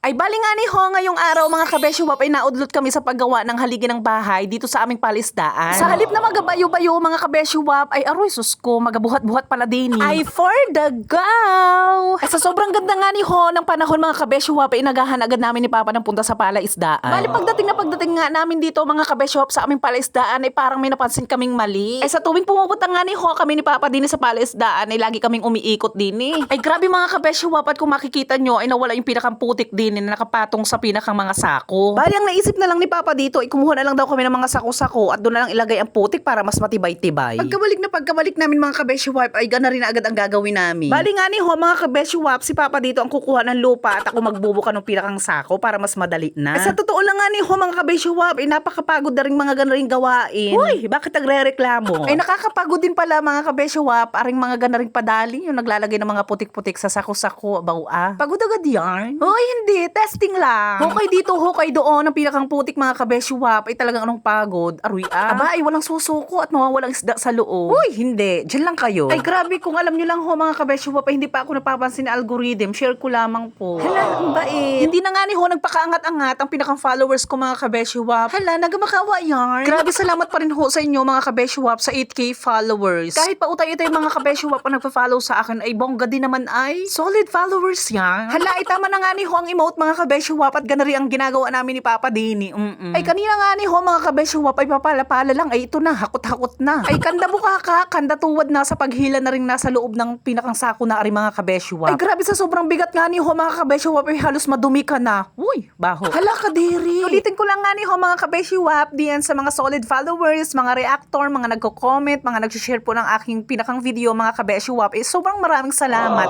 Ay bali nga ni ho, ngayong araw mga kabeshuwap ay naudlot kami sa paggawa ng haligi ng bahay dito sa aming palisdaan. Sa halip na magabayo-bayo mga kabeshuwap ay aroy sus ko, magabuhat-buhat pala din ay for the go! Sa sobrang ganda nga ni ho ng panahon mga kabeshuwap ay nagahan agad namin ni Papa ng punta sa palaisdaan. Bali pagdating nga namin dito mga kabeshuwap sa aming palaisdaan ay parang may napansin kaming mali. Ay sa tuwing pumupunta nga ni ho kami ni Papa din sa palaisdaan ay lagi kaming umiikot din Ay grabe mga kabeshuwap at kung makikita nyo ay nawala yung pinakang putik din na nakapatong sa pinakang mga sako. Bali ang naisip na lang ni Papa dito ay kumuha na lang daw kami ng mga sako-sako at doon na lang ilagay ang putik para mas matibay-tibay. Pagkabalik namin mga kabeshuwap ay gana rin agad ang gagawin namin. Bali nga ni ho mga kabeshuwap si Papa dito ang kukuha ng lupa at ako magbubuka ng pinakang sako para mas madali na. Sa totoo lang nga ni ho mga kabeshuwap ay napakapagod na rin mga ganaring gawain. Uy, bakit nagre-reklamo? Ay nakakapagod din pala mga kabeshuwap aring mga ganaring padali yung naglalagay ng mga putik-putik sa sako-sako. Pagod agad yarn? Uy, hindi. Testing lang. Hukay dito, hukay doon. Ang pinakang putik mga kabeshuwap ay talagang anong pagod. Aruy Aba, ay walang susuko at mawawalang isda sa loob. Uy, hindi. Diyan lang kayo. Ay grabe, kung alam nyo lang ho mga kabeshuwap ay hindi pa ako napapansin na algorithm. Share ko lamang po. Hala, ang bait. Hindi na nga ni ho nagpakaangat-angat ang pinakang followers ko mga kabeshuwap. Hala, nagamakawa yarn. Grabe, salamat pa rin ho sa inyo mga kabeshuwap sa 8K followers. Kahit pa utay-utay mga kabeshuwap ang nagpa-follow sa akin ay bongga din naman ay solid followers yan. Hala, ay tama na nga ni ho ang emote mga kabeshuwap at ganari ang ginagawa namin ni Papa Dini. Ay kanina nga ni ho mga kabeshuwap ay papala-pala lang ay ito na, hakot-hakot na. Ay kanda buka ka, kanda tuwad na sa paghila na rin nasa loob ng pinakang sako na ari mga kabeshuwap. Ay grabe sa sobrang bigat nga ni ho mga kabeshuwap ay halos madumi ka na. Uy, baho. Hala ka diri. Ulitin ko lang nga ni ho mga kabeshuwap diyan sa mga solid followers, mga reactor, mga nagko-comment, mga nag-share po ng aking pinakang video mga kabeshuwap. Sobrang maraming salamat.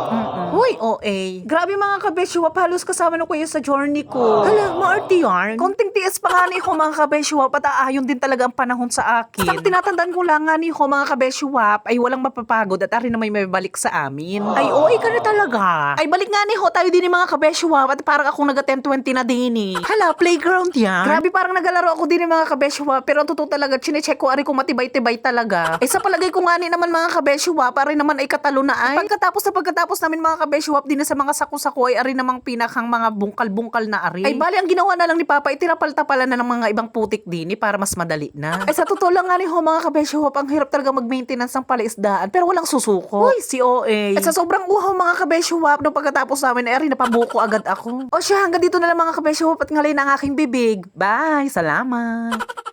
Uy, OA. Grabe mga kabeshuwap, halos kasama na ko yun sa journey ko. Hala, maarti yarn. Konting tiis pa nga ni ho mga kabeshuwap at aayon din talaga ang panahon sa akin. Sa tinatandaan ko lang nga ni ho mga kabeshuwap ay walang mapapagod at ari na may balik sa amin. Ay, OA ka na talaga. Ay, balik nga ni ho tayo din ni mga kabeshuwap at parang akong naga-10-20 na din Hala, playground yan. Grabe, parang nagalaro ako din ni mga kabeshuwap pero ang totoo talaga, chinecheck ko ari kung matibay-tibay talaga. Ay, sa palagay ko nga ni naman mga kabeshuwap, ari naman ay katalo na ay. Pagkatapos namin mga kabeshuwap din sa mga sako-sako ay ari namang pinakang mga bungkal-bungkal na ari. Ay bali ang ginawa na lang ni Papa itirapal-tapalan na ng mga ibang putik din para mas madali na. Ay sa totoo lang nga ni ho mga kabeshuwap, ang hirap talaga mag-maintenance ng palaisdaan pero walang susuko. Uy, si OA. At sa sobrang uhaw mga kabeshuwap, nung pagkatapos namin ay ari napabuko agad ako. O siya, hanggang dito na lang mga kabeshuwap at ngalay na ang aking bibig. Bye! Salamat!